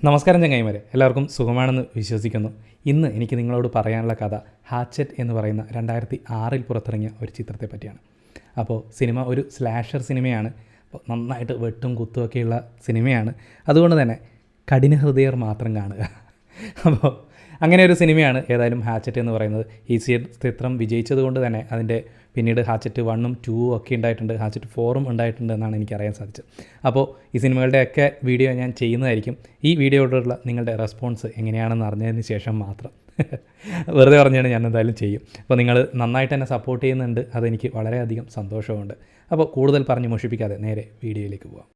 നമസ്കാരം ചങ്ങായിമാരെ, എല്ലാവർക്കും സുഖമാണെന്ന് വിശ്വസിക്കുന്നു. ഇന്ന് എനിക്ക് നിങ്ങളോട് പറയാനുള്ള കഥ ഹാച്ചറ്റ് എന്ന് പറയുന്ന 2006 പുറത്തിറങ്ങിയ ഒരു ചിത്രത്തെ പറ്റിയാണ്. അപ്പോൾ സിനിമ ഒരു സ്ലാഷർ സിനിമയാണ്. അപ്പോൾ നന്നായിട്ട് വെട്ടും കുത്തുമൊക്കെയുള്ള സിനിമയാണ്. അതുകൊണ്ട് തന്നെ കഠിന ഹൃദയർ മാത്രം കാണുക. അപ്പോൾ അങ്ങനെ ഒരു സിനിമയാണ് ഏതായാലും ഹാച്ചറ്റ് എന്ന് പറയുന്നത്. ഈ ചിത്രം വിജയിച്ചത് കൊണ്ട് തന്നെ അതിൻ്റെ പിന്നീട് ഹാച്ചറ്റ് 1ഉം 2ഉം ഒക്കെ ഉണ്ടായിട്ടുണ്ട്, ഹാച്ചറ്റ് 4ഉം ഉണ്ടായിട്ടുണ്ട് എന്നാണ് എനിക്കറിയാൻ സാധിച്ചത്. അപ്പോൾ ഈ സിനിമകളുടെയൊക്കെ വീഡിയോ ഞാൻ ചെയ്യുന്നതായിരിക്കും. ഈ വീഡിയോയോടുള്ള നിങ്ങളുടെ റെസ്പോൺസ് എങ്ങനെയാണെന്ന് അറിഞ്ഞതിന് ശേഷം മാത്രം വെറുതെ പറഞ്ഞാണ് ഞാൻ എന്തായാലും ചെയ്യും. അപ്പോൾ നിങ്ങൾ നന്നായിട്ട് എന്നെ സപ്പോർട്ട് ചെയ്യുന്നുണ്ട്, അതെനിക്ക് വളരെയധികം സന്തോഷമുണ്ട്. അപ്പോൾ കൂടുതൽ പറഞ്ഞ് മോഷിപ്പിക്കാതെ നേരെ വീഡിയോയിലേക്ക് പോകാം.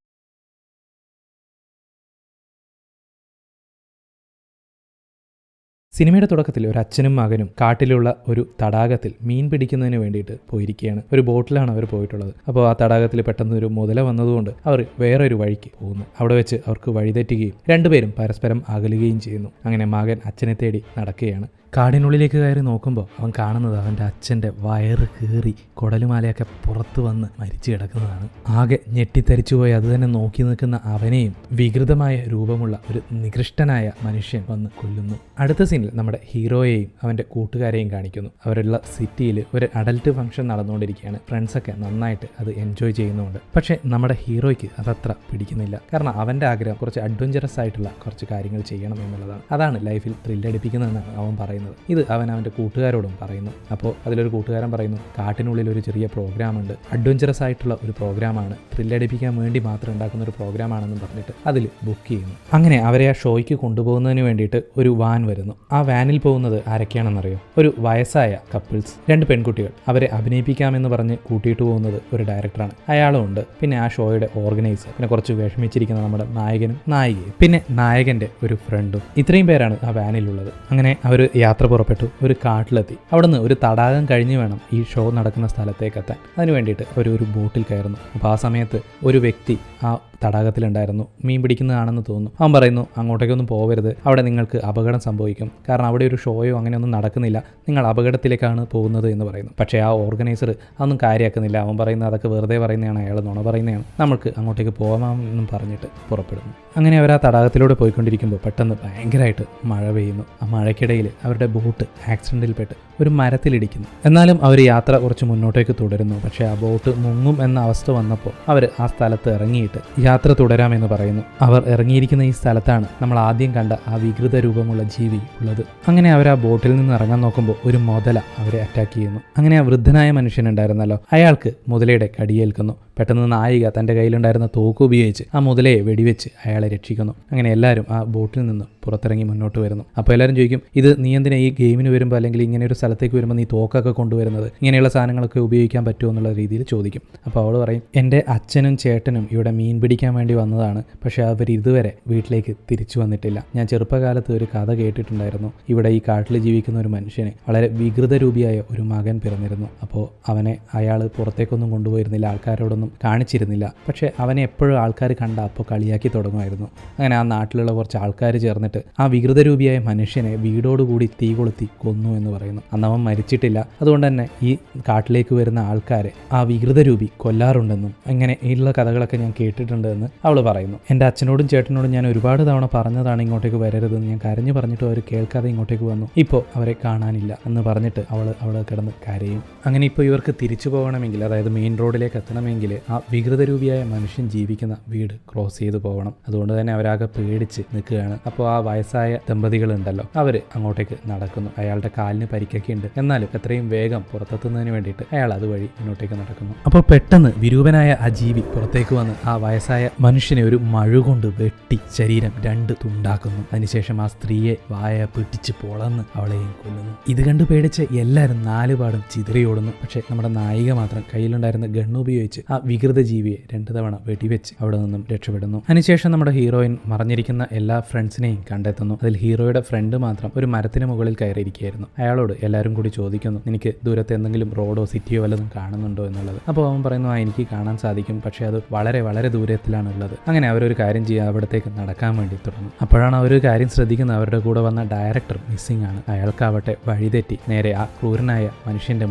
സിനിമയുടെ തുടക്കത്തിൽ ഒരു അച്ഛനും മകനും കാട്ടിലുള്ള ഒരു തടാകത്തിൽ മീൻ പിടിക്കുന്നതിന് വേണ്ടിയിട്ട് പോയിരിക്കുകയാണ്. ഒരു ബോട്ടിലാണ് അവർ പോയിട്ടുള്ളത്. അപ്പോൾ ആ തടാകത്തിൽ പെട്ടെന്ന് ഒരു മുതല വന്നതുകൊണ്ട് അവർ വേറൊരു വഴിക്ക് പോകുന്നു. അവിടെ വെച്ച് അവർക്ക് വഴിതെറ്റുകയും രണ്ടുപേരും പരസ്പരം അകലുകയും ചെയ്യുന്നു. അങ്ങനെ മകൻ അച്ഛനെ തേടി നടക്കുകയാണ്. കാടിനുള്ളിലേക്ക് കയറി നോക്കുമ്പോൾ അവൻ കാണുന്നത് അവൻ്റെ അച്ഛൻ്റെ വയറ് കീറി കുടലുമാലയൊക്കെ പുറത്തു വന്ന് മരിച്ചു കിടക്കുന്നതാണ്. ആകെ ഞെട്ടിത്തരിച്ചുപോയി അത് തന്നെ നോക്കി നിൽക്കുന്ന അവനെയും വികൃതമായ രൂപമുള്ള ഒരു നികൃഷ്ടനായ മനുഷ്യൻ വന്ന് കൊല്ലുന്നു. അടുത്ത സീനിൽ നമ്മുടെ ഹീറോയെയും അവൻ്റെ കൂട്ടുകാരെയും കാണിക്കുന്നു. അവരുള്ള സിറ്റിയിൽ ഒരു അഡൽട്ട് ഫംഗ്ഷൻ നടന്നുകൊണ്ടിരിക്കുകയാണ്. ഫ്രണ്ട്സൊക്കെ നന്നായിട്ട് അത് എൻജോയ് ചെയ്യുന്നുണ്ട്. പക്ഷേ നമ്മുടെ ഹീറോയ്ക്ക് അതത്ര പിടിക്കുന്നില്ല. കാരണം അവൻ്റെ ആഗ്രഹം കുറച്ച് അഡ്വഞ്ചറസ് ആയിട്ടുള്ള കുറച്ച് കാര്യങ്ങൾ ചെയ്യണം എന്നുള്ളതാണ്. അതാണ് ലൈഫിൽ ത്രില്ലടിപ്പിക്കുന്നതെന്നാണ് അവൻ പറയുന്നത്. ഇത് അവൻ അവൻ്റെ കൂട്ടുകാരോടും പറയുന്നു. അപ്പോൾ അതിലൊരു കൂട്ടുകാരൻ പറയുന്നു, കാട്ടിനുള്ളിൽ ഒരു ചെറിയ പ്രോഗ്രാമുണ്ട്, അഡ്വഞ്ചറസ് ആയിട്ടുള്ള ഒരു പ്രോഗ്രാമാണ്, ത്രില്ലടിപ്പിക്കാൻ വേണ്ടി മാത്രം ഉണ്ടാക്കുന്ന ഒരു പ്രോഗ്രാമാണെന്ന് പറഞ്ഞിട്ട് അതിൽ ബുക്ക് ചെയ്യുന്നു. അങ്ങനെ അവരെ ആ ഷോയ്ക്ക് കൊണ്ടുപോകുന്നതിന് വേണ്ടിയിട്ട് ഒരു വാൻ വരുന്നു. ആ വാനിൽ പോകുന്നത് ആരൊക്കെയാണെന്നറിയോ? ഒരു വയസ്സായ കപ്പിൾസ്, 2 പെൺകുട്ടികൾ. അവരെ അഭിനയിപ്പിക്കാമെന്ന് പറഞ്ഞ് കൂട്ടിയിട്ട് പോകുന്നത് ഒരു ഡയറക്ടറാണ്, അയാളും ഉണ്ട്. പിന്നെ ആ ഷോയുടെ ഓർഗനൈസർ, പിന്നെ കുറച്ച് വിഷമിച്ചിരിക്കുന്ന നമ്മുടെ നായകനും നായികയും, പിന്നെ നായകൻ്റെ ഒരു ഫ്രണ്ടും. ഇത്രയും പേരാണ് ആ വാനിലുള്ളത്. അങ്ങനെ അവർ യാത്ര പുറപ്പെട്ടു. ഒരു കാട്ടിലെത്തി. അവിടുന്ന് ഒരു തടാകം കഴിഞ്ഞ് വേണം ഈ ഷോ നടക്കുന്ന സ്ഥലത്തേക്ക് എത്താൻ. അതിന് വേണ്ടിയിട്ട് ഒരു ബോട്ടിൽ കയറുന്നു. അപ്പോൾ ആ സമയത്ത് ഒരു വ്യക്തി ആ തടാകത്തിലുണ്ടായിരുന്നു. മീൻ പിടിക്കുന്നതാണെന്ന് തോന്നുന്നു. അവൻ പറയുന്നു, അങ്ങോട്ടേക്കൊന്നും പോകരുത്, അവിടെ നിങ്ങൾക്ക് അപകടം സംഭവിക്കും, കാരണം അവിടെ ഒരു ഷോയോ അങ്ങനെയൊന്നും നടക്കുന്നില്ല, നിങ്ങൾ അപകടത്തിലേക്കാണ് പോകുന്നത് എന്ന് പറയുന്നു. പക്ഷേ ആ ഓർഗനൈസർ അതൊന്നും കാര്യമാക്കുന്നില്ല. അവൻ പറയുന്നത് അതൊക്കെ വെറുതെ പറയുന്നതാണ്, അയാൾ നുണ പറയുന്നതാണ്, നമുക്ക് അങ്ങോട്ടേക്ക് പോകാമെന്നും പറഞ്ഞിട്ട് പുറപ്പെടുന്നു. അങ്ങനെ അവർ ആ തടാകത്തിലൂടെ പോയിക്കൊണ്ടിരിക്കുമ്പോൾ പെട്ടെന്ന് ഭയങ്കരമായിട്ട് മഴ പെയ്യുന്നു. ആ മഴയ്ക്കിടയിൽ അവരുടെ ബോട്ട് ആക്സിഡൻറ്റിൽപ്പെട്ട് ഒരു മരത്തിലിടിക്കുന്നു. എന്നാലും അവർ യാത്ര കുറച്ച് മുന്നോട്ടേക്ക് തുടരുന്നു. പക്ഷേ ആ ബോട്ട് മുങ്ങും എന്ന അവസ്ഥ വന്നപ്പോൾ അവർ ആ സ്ഥലത്ത് ഇറങ്ങിയിട്ട് യാത്ര തുടരാമെന്ന് പറയുന്നു. അവർ ഇറങ്ങിയിരിക്കുന്ന ഈ സ്ഥലത്താണ് നമ്മൾ ആദ്യം കണ്ട ആ വികൃത രൂപമുള്ള ജീവി ഉള്ളത്. അങ്ങനെ അവർ ആ ബോട്ടിൽ നിന്ന് ഇറങ്ങാൻ നോക്കുമ്പോൾ ഒരു മുതല അവരെ അറ്റാക്ക് ചെയ്യുന്നു. അങ്ങനെ ആ വൃദ്ധനായ മനുഷ്യനുണ്ടായിരുന്നല്ലോ, അയാൾക്ക് മുതലയുടെ കടിയേൽക്കുന്നു. പെട്ടെന്ന് നായിക തൻ്റെ കയ്യിലുണ്ടായിരുന്ന തോക്ക് ഉപയോഗിച്ച് ആ മുതലയെ വെടിവെച്ച് അയാളെ രക്ഷിക്കുന്നു. അങ്ങനെ എല്ലാവരും ആ ബോട്ടിൽ നിന്ന് പുറത്തിറങ്ങി മുന്നോട്ട് വരുന്നു. അപ്പോൾ എല്ലാവരും ചോദിക്കും, ഇത് നീ എന്തിനാ ഈ ഗെയിമിന് വരുമ്പോൾ അല്ലെങ്കിൽ ഇങ്ങനെ ഒരു സ്ഥലത്തേക്ക് വരുമ്പോൾ നീ തോക്കൊക്കെ കൊണ്ടുവരുന്നത്, ഇങ്ങനെയുള്ള സാധനങ്ങളൊക്കെ ഉപയോഗിക്കാൻ പറ്റുമോ എന്നുള്ള രീതിയിൽ ചോദിക്കും. അപ്പോൾ അവൾ പറയും, എൻ്റെ അച്ഛനും ചേട്ടനും ഇവിടെ മീൻ പിടിക്കാൻ വേണ്ടി വന്നതാണ്, പക്ഷേ അവർ ഇതുവരെ വീട്ടിലേക്ക് തിരിച്ചു വന്നിട്ടില്ല. ഞാൻ ചെറുപ്പകാലത്ത് ഒരു കഥ കേട്ടിട്ടുണ്ടായിരുന്നു, ഇവിടെ ഈ കാട്ടിൽ ജീവിക്കുന്ന ഒരു മനുഷ്യന് വളരെ വികൃതരൂപിയായ ഒരു മകൻ പിറന്നിരുന്നു. അപ്പോൾ അവനെ അയാൾ പുറത്തേക്കൊന്നും കൊണ്ടുപോയിരുന്നില്ല, ആൾക്കാരോടൊന്നും കാണിച്ചിരുന്നില്ല. പക്ഷേ അവനെ എപ്പോഴും ആൾക്കാർ കണ്ട അപ്പോൾ കളിയാക്കി തുടങ്ങുമായിരുന്നു. അങ്ങനെ ആ നാട്ടിലുള്ള കുറച്ച് ആൾക്കാർ ചേർന്നിട്ട് ആ വികൃതരൂപിയായ മനുഷ്യനെ വീടോടുകൂടി തീ കൊളുത്തി കൊന്നു എന്ന് പറയുന്നു. അന്ന് അവൻ മരിച്ചിട്ടില്ല. അതുകൊണ്ട് തന്നെ ഈ കാട്ടിലേക്ക് വരുന്ന ആൾക്കാരെ ആ വികൃതരൂപി കൊല്ലാറുണ്ടെന്നും അങ്ങനെ ഉള്ള കഥകളൊക്കെ ഞാൻ കേട്ടിട്ടുണ്ട് എന്ന് അവൾ പറയുന്നു. എൻ്റെ അച്ഛനോടും ചേട്ടനോടും ഞാൻ ഒരുപാട് തവണ പറഞ്ഞതാണ് ഇങ്ങോട്ടേക്ക് വരരുതെന്ന്, ഞാൻ കരഞ്ഞു പറഞ്ഞിട്ട് അവർ കേൾക്കാതെ ഇങ്ങോട്ടേക്ക് വന്നു, ഇപ്പോൾ അവരെ കാണാനില്ല എന്ന് പറഞ്ഞിട്ട് അവൾ അവിടെ കിടന്ന് കരയും. അങ്ങനെ ഇപ്പോൾ ഇവർക്ക് തിരിച്ചു പോകണമെങ്കിൽ, അതായത് മെയിൻ റോഡിലേക്ക് എത്തണമെങ്കിൽ ആ വികൃതരൂപിയായ മനുഷ്യൻ ജീവിക്കുന്ന വീട് ക്രോസ് ചെയ്ത് പോകണം. അതുകൊണ്ട് തന്നെ അവരാകെ പേടിച്ച് നിൽക്കുകയാണ്. അപ്പോൾ ആ വയസ്സായ ദമ്പതികളുണ്ടല്ലോ, അവർ അങ്ങോട്ടേക്ക് നടക്കുന്നു. അയാളുടെ കാലിന് പരിക്കൊക്കെ ഉണ്ട്, എന്നാലും എത്രയും വേഗം പുറത്തെത്തുന്നതിന് വേണ്ടിയിട്ട് അയാൾ അതുവഴി മുന്നോട്ടേക്ക് നടക്കുന്നു. അപ്പോൾ പെട്ടെന്ന് വിരൂപനായ ആ ജീവി പുറത്തേക്ക് വന്ന് ആ വയസ്സായ മനുഷ്യനെ ഒരു മഴുകൊണ്ട് വെട്ടി ശരീരം 2 തുണ്ടാക്കുന്നു. അതിനുശേഷം ആ സ്ത്രീയെ വായ പിടിച്ച് പൊളന്ന് അവളെയും കൊല്ലുന്നു. ഇത് കണ്ട് പേടിച്ച് എല്ലാവരും 4 പാടും ചിതറിയോടുന്നു. പക്ഷേ നമ്മുടെ നായിക മാത്രം കയ്യിലുണ്ടായിരുന്ന ഗണ്ണുപയോഗിച്ച് ആ വികൃത ജീവിയെ 2 തവണ വെടിവെച്ച് അവിടെ നിന്നും രക്ഷപ്പെടുന്നു. അതിനുശേഷം നമ്മുടെ ഹീറോയിൻ മറിഞ്ഞിരിക്കുന്ന എല്ലാ ഫ്രണ്ട്സിനെയും കണ്ടെത്തുന്നു. അതിൽ ഹീറോയുടെ ഫ്രണ്ട് മാത്രം ഒരു മരത്തിന് മുകളിൽ കയറിയിരിക്കുകയായിരുന്നു. അയാളോട് എല്ലാവരും കൂടി ചോദിക്കുന്നു, എനിക്ക് ദൂരത്ത് എന്തെങ്കിലും റോഡോ സിറ്റിയോ വല്ലതും കാണുന്നുണ്ടോ എന്നുള്ളത്. അപ്പോൾ അവൻ പറയുന്നു, എനിക്ക് കാണാൻ സാധിക്കും, പക്ഷേ അത് വളരെ വളരെ ദൂരത്തിലാണ് ഉള്ളത്. അങ്ങനെ അവരൊരു കാര്യം ചെയ്യുക, അവിടത്തേക്ക് നടക്കാൻ വേണ്ടി തുടങ്ങും. അപ്പോഴാണ് അവരൊരു കാര്യം ശ്രദ്ധിക്കുന്നത്, അവരുടെ കൂടെ വന്ന ഡയറക്ടർ മിസ്സിംഗ് ആണ്. അയാൾക്കാവട്ടെ വഴിതെറ്റി നേരെ ആ ക്രൂരനായ മനുഷ്യന്റെ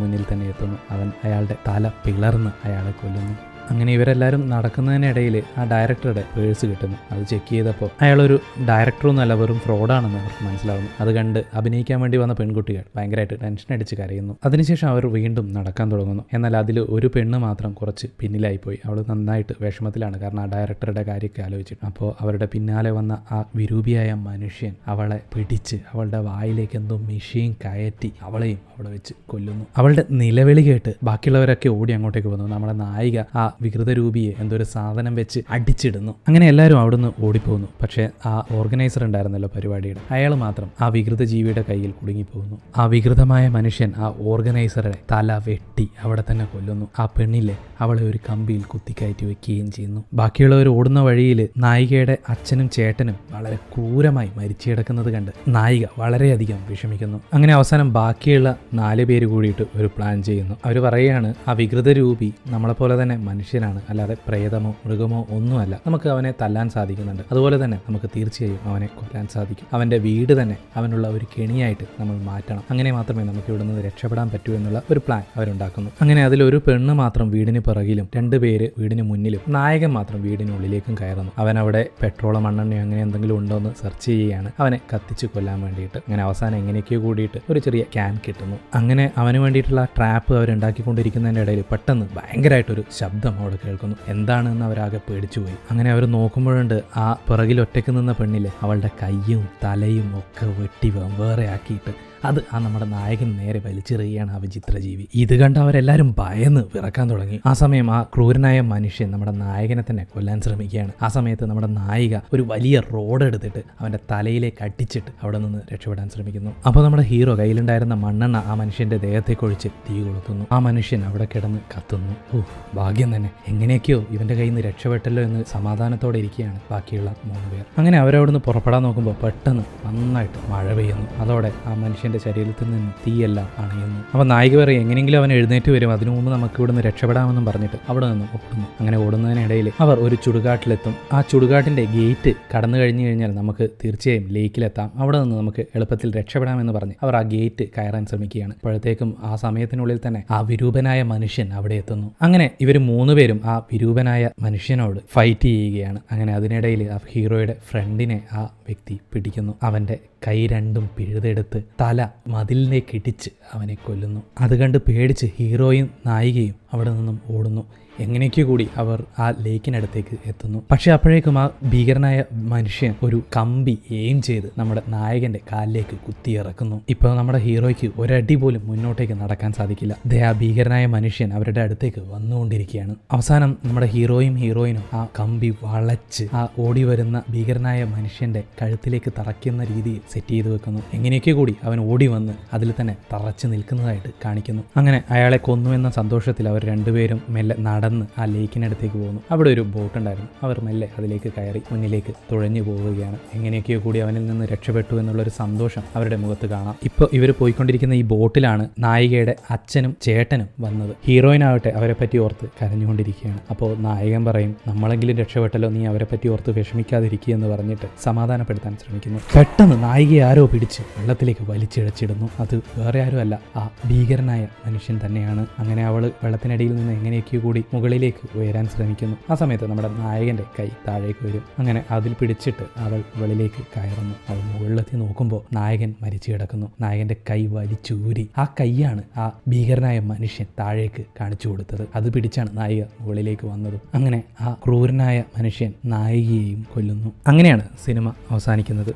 മുന്നിൽ തന്നെ എത്തുന്നു. അവൻ അയാളുടെ തല പിളർന്ന് അയാളെ കൊല്ലുന്നു. അങ്ങനെ ഇവരെല്ലാവരും നടക്കുന്നതിനിടയിൽ ആ ഡയറക്ടറുടെ പേഴ്സ് കിട്ടുന്നു. അത് ചെക്ക് ചെയ്തപ്പോൾ അയാളൊരു ഡയറക്ടറൊന്നുമല്ല, വെറും ഫ്രോഡാണെന്ന് അവർക്ക് മനസ്സിലാവുന്നു. അത് കണ്ട് അഭിനയിക്കാൻ വേണ്ടി വന്ന പെൺകുട്ടികൾ ഭയങ്കരമായിട്ട് ടെൻഷൻ അടിച്ച് കരയുന്നു. അതിനുശേഷം അവർ വീണ്ടും നടക്കാൻ തുടങ്ങുന്നു. എന്നാൽ അതിൽ ഒരു പെണ്ണ് മാത്രം കുറച്ച് പിന്നിലായിപ്പോയി. അവൾ നന്നായിട്ട് വിഷമത്തിലാണ്, കാരണം ആ ഡയറക്ടറുടെ കാര്യമൊക്കെ ആലോചിച്ചിട്ട്. അപ്പോൾ അവരുടെ പിന്നാലെ വന്ന ആ വിരൂപിയായ മനുഷ്യൻ അവളെ പിടിച്ച് അവളുടെ വായിലേക്ക് എന്തോ മെഷീൻ കയറ്റി അവളെയും അവിടെ വെച്ച് കൊല്ലുന്നു. അവളുടെ നിലവിളി കേട്ട് ബാക്കിയുള്ളവരൊക്കെ ഓടി അങ്ങോട്ടേക്ക് വന്നു. നമ്മുടെ നായിക ആ വികൃത രൂപിയെ എന്തോ ഒരു സാധനം വെച്ച് അടിച്ചിടുന്നു. അങ്ങനെ എല്ലാവരും അവിടുന്ന് ഓടിപ്പോകുന്നു. പക്ഷേ ആ ഓർഗനൈസർ ഉണ്ടായിരുന്നല്ലോ പരിപാടിയുടെ, അയാൾ മാത്രം ആ വികൃത ജീവിയുടെ കയ്യിൽ കുടുങ്ങിപ്പോകുന്നു. ആ വികൃതമായ മനുഷ്യൻ ആ ഓർഗനൈസറുടെ തല വെട്ടി അവിടെ തന്നെ കൊല്ലുന്നു. ആ പെണ്ണിലെ അവളെ ഒരു കമ്പിയിൽ കുത്തിക്കയറ്റി വെക്കുകയും ചെയ്യുന്നു. ബാക്കിയുള്ളവർ ഓടുന്ന വഴിയിൽ നായികയുടെ അച്ഛനും ചേട്ടനും വളരെ ക്രൂരമായി മരിച്ചു കിടക്കുന്നത് കണ്ട് നായിക വളരെയധികം വിഷമിക്കുന്നു. അങ്ങനെ അവസാനം ബാക്കിയുള്ള 4 പേര് കൂടിയിട്ട് ഒരു പ്ലാൻ ചെയ്യുന്നു. അവർ പറയുകയാണ്, ആ വികൃത രൂപി നമ്മളെപ്പോലെ തന്നെ മനുഷ്യനാണ്, അല്ലാതെ പ്രേതമോ മൃഗമോ ഒന്നുമല്ല. നമുക്ക് അവനെ തല്ലാൻ സാധിക്കുന്നുണ്ട്, അതുപോലെ തന്നെ നമുക്ക് തീർച്ചയായും അവനെ കൊല്ലാൻ സാധിക്കും. അവൻ്റെ വീട് തന്നെ അവനുള്ള ഒരു കെണിയായിട്ട് നമ്മൾ മാറ്റണം. അങ്ങനെ മാത്രമേ നമുക്ക് ഇവിടെ നിന്ന് രക്ഷപ്പെടാൻ പറ്റൂ എന്നുള്ള ഒരു പ്ലാൻ അവരുണ്ടാക്കുന്നു. അങ്ങനെ അതിലൊരു പെണ്ണ് മാത്രം വീടിന് പിറകിലും 2 പേര് വീടിന് മുന്നിലും, നായകൻ മാത്രം വീടിനുള്ളിലേക്കും കയറുന്നു. അവൻ അവിടെ പെട്രോളോ മണ്ണെണ്ണയോ അങ്ങനെ എന്തെങ്കിലും ഉണ്ടോ എന്ന് സെർച്ച് ചെയ്യുകയാണ്, അവനെ കത്തിച്ച് കൊല്ലാൻ വേണ്ടിയിട്ട്. അങ്ങനെ അവസാനം എങ്ങനെയൊക്കെയോ കൂടിയിട്ട് ഒരു ചെറിയ ക്യാൻ കിട്ടുന്നു. അങ്ങനെ അവന് വേണ്ടിയിട്ടുള്ള ട്രാപ്പ് അവരുണ്ടാക്കിക്കൊണ്ടിരിക്കുന്നതിൻ്റെ ഇടയിൽ പെട്ടെന്ന് ഭയങ്കരമായിട്ടൊരു ശബ്ദം അവിടെ കേൾക്കുന്നു. എന്താണെന്ന് അവരാകെ പേടിച്ചുപോയി. അങ്ങനെ അവർ നോക്കുമ്പോഴുണ്ട് ആ പിറകിൽ ഒറ്റയ്ക്ക് നിന്ന പെണ്ണില് അവളുടെ കയ്യും തലയും ഒക്കെ വെട്ടി വേറെ ആക്കിയിട്ട് അത് ആ നമ്മുടെ നായകൻ നേരെ വലിച്ചെറിയുകയാണ് ആ വിചിത്ര ജീവി. ഇത് കണ്ട് അവരെല്ലാവരും ഭയന്ന് വിറക്കാൻ തുടങ്ങി. ആ സമയം ആ ക്രൂരനായ മനുഷ്യൻ നമ്മുടെ നായകനെ തന്നെ കൊല്ലാൻ ശ്രമിക്കുകയാണ്. ആ സമയത്ത് നമ്മുടെ നായിക ഒരു വലിയ റോഡ് എടുത്തിട്ട് അവൻ്റെ തലയിലേക്ക് അടിച്ചിട്ട് അവിടെ നിന്ന് രക്ഷപ്പെടാൻ ശ്രമിക്കുന്നു. അപ്പോൾ നമ്മുടെ ഹീറോ കയ്യിലുണ്ടായിരുന്ന മണ്ണെണ്ണ ആ മനുഷ്യൻ്റെ ദേഹത്തേക്കൊഴിച്ച് തീ കൊളുത്തുന്നു. ആ മനുഷ്യൻ അവിടെ കിടന്ന് കത്തുന്നു. ഭാഗ്യം തന്നെ, എങ്ങനെയൊക്കെയോ ഇവൻ്റെ കയ്യിൽ നിന്ന് രക്ഷപ്പെട്ടല്ലോ എന്ന് സമാധാനത്തോടെ ഇരിക്കുകയാണ് ബാക്കിയുള്ള 3 പേർ. അങ്ങനെ അവരവിടുന്ന് പുറപ്പെടാൻ നോക്കുമ്പോൾ പെട്ടെന്ന് നന്നായിട്ട് മഴ പെയ്യുന്നു. അതോടെ ആ മനുഷ്യൻ്റെ ശരീരത്തിൽ നിന്ന് തീയെല്ലാം അണയുന്നു. അപ്പോൾ നായിക പറയും, എങ്ങനെയെങ്കിലും അവൻ എഴുന്നേറ്റ് വരും, അതിനു മുമ്പ് നമുക്ക് ഇവിടുന്ന് രക്ഷപ്പെടാമെന്നും പറഞ്ഞിട്ട് അവിടെ നിന്ന് ഓടുന്നു. അങ്ങനെ ഓടുന്നതിനിടയിൽ അവർ ഒരു ചുടുകാട്ടിലെത്തും. ആ ചുടുകാട്ടിൻ്റെ ഗേറ്റ് കടന്നു കഴിഞ്ഞു കഴിഞ്ഞാൽ നമുക്ക് തീർച്ചയായും ലേക്കിലെത്താം, അവിടെ നിന്ന് നമുക്ക് എളുപ്പത്തിൽ രക്ഷപ്പെടാമെന്ന് പറഞ്ഞ് അവർ ആ ഗേറ്റ് കയറാൻ ശ്രമിക്കുകയാണ്. അപ്പോഴത്തേക്കും ആ സമയത്തിനുള്ളിൽ തന്നെ ആ വിരൂപനായ മനുഷ്യൻ അവിടെ എത്തുന്നു. അങ്ങനെ ഇവർ 3 പേരും ആ വിരൂപനായ മനുഷ്യനോട് ഫൈറ്റ് ചെയ്യുകയാണ്. അങ്ങനെ അതിനിടയിൽ ആ ഹീറോയുടെ ഫ്രണ്ടിനെ ആ വ്യക്തി പിടിക്കുന്നു. അവൻ്റെ കൈ രണ്ടും പിഴുതെടുത്ത് തല മതിലിലേക്ക് ഇടിച്ച് അവനെ കൊല്ലുന്നു. അത് കണ്ട് പേടിച്ച് ഹീറോയും നായികയും അവിടെ നിന്നും ഓടുന്നു. എങ്ങനെയൊക്കെ കൂടി അവർ ആ ലേക്കിനടുത്തേക്ക് എത്തുന്നു. പക്ഷെ അപ്പോഴേക്കും ആ ഭീകരനായ മനുഷ്യൻ ഒരു കമ്പി എയിം ചെയ്ത് നമ്മുടെ നായകന്റെ കാലിലേക്ക് കുത്തിയിറക്കുന്നു. ഇപ്പോൾ നമ്മുടെ ഹീറോയ്ക്ക് ഒരടി പോലും മുന്നോട്ടേക്ക് നടക്കാൻ സാധിക്കില്ല. ആ ഭീകരനായ മനുഷ്യൻ അവരുടെ അടുത്തേക്ക് വന്നുകൊണ്ടിരിക്കുകയാണ്. അവസാനം നമ്മുടെ ഹീറോയും ഹീറോയിനും ആ കമ്പി വളച്ച് ആ ഓടി വരുന്ന ഭീകരനായ മനുഷ്യന്റെ കഴുത്തിലേക്ക് തറയ്ക്കുന്ന രീതിയിൽ സെറ്റ് ചെയ്ത് വെക്കുന്നു. എങ്ങനെയൊക്കെ കൂടി അവൻ ഓടി വന്ന് അതിൽ തന്നെ തറച്ച് നിൽക്കുന്നതായിട്ട് കാണിക്കുന്നു. അങ്ങനെ അയാളെ കൊന്നു എന്ന സന്തോഷത്തിൽ അവർ 2 പേരും മെല്ലെ നടന്ന് ആ ലേക്കിനടുത്തേക്ക് പോകുന്നു. അവിടെ ഒരു ബോട്ട് ഉണ്ടായിരുന്നു. അവർ മെല്ലെ അതിലേക്ക് കയറി മുന്നിലേക്ക് തുഴഞ്ഞു പോവുകയാണ്. എങ്ങനെയൊക്കെയോ കൂടി അവനിൽ നിന്ന് രക്ഷപ്പെട്ടു എന്നുള്ളൊരു സന്തോഷം അവരുടെ മുഖത്ത് കാണാം. ഇപ്പോൾ ഇവർ പോയിക്കൊണ്ടിരിക്കുന്ന ഈ ബോട്ടിലാണ് നായികയുടെ അച്ഛനും ചേട്ടനും വന്നത്. ഹീറോയിനാവട്ടെ അവരെ പറ്റി ഓർത്ത് കരഞ്ഞുകൊണ്ടിരിക്കുകയാണ്. അപ്പോൾ നായകൻ പറയും, നമ്മളെങ്കിലും രക്ഷപ്പെട്ടല്ലോ, നീ അവരെ പറ്റി ഓർത്ത് വിഷമിക്കാതിരിക്കുക എന്ന് പറഞ്ഞിട്ട് സമാധാനപ്പെടുത്താൻ ശ്രമിക്കുന്നു. പെട്ടെന്ന് നായികയെ ആരോ പിടിച്ച് വെള്ളത്തിലേക്ക് വലിച്ചിഴച്ചിടുന്നു. അത് വേറെ ആരുമല്ല, ആ ഭീകരനായ മനുഷ്യൻ തന്നെയാണ്. അങ്ങനെ അവൾ വെള്ളത്തിനടിയിൽ നിന്ന് എങ്ങനെയൊക്കെയോ കൂടി മുകളിലേക്ക് ഉയരാൻ ശ്രമിക്കുന്നു. ആ സമയത്ത് നമ്മുടെ നായകന്റെ കൈ താഴേക്ക് വരും. അങ്ങനെ അതിൽ പിടിച്ചിട്ട് അവൾ വെളിയിലേക്ക് കയറുന്നു. അവൾ മുകളിലെത്തി നോക്കുമ്പോൾ നായകൻ മരിച്ചു കിടക്കുന്നു. നായകന്റെ കൈ വലിച്ചൂരി ആ കൈയാണ് ആ ഭീകരനായ മനുഷ്യൻ താഴേക്ക് കാണിച്ചു കൊടുത്തത്. അത് പിടിച്ചാണ് നായിക മുകളിലേക്ക് വന്നത്. അങ്ങനെ ആ ക്രൂരനായ മനുഷ്യൻ നായികയെയും കൊല്ലുന്നു. അങ്ങനെയാണ് സിനിമ അവസാനിക്കുന്നത്.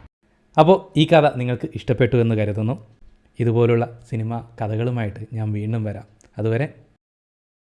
അപ്പോൾ ഈ കഥ നിങ്ങൾക്ക് ഇഷ്ടപ്പെട്ടു എന്ന് കരുതുന്നു. ഇതുപോലുള്ള സിനിമ കഥകളുമായിട്ട് ഞാൻ വീണ്ടും വരാം. അതുവരെ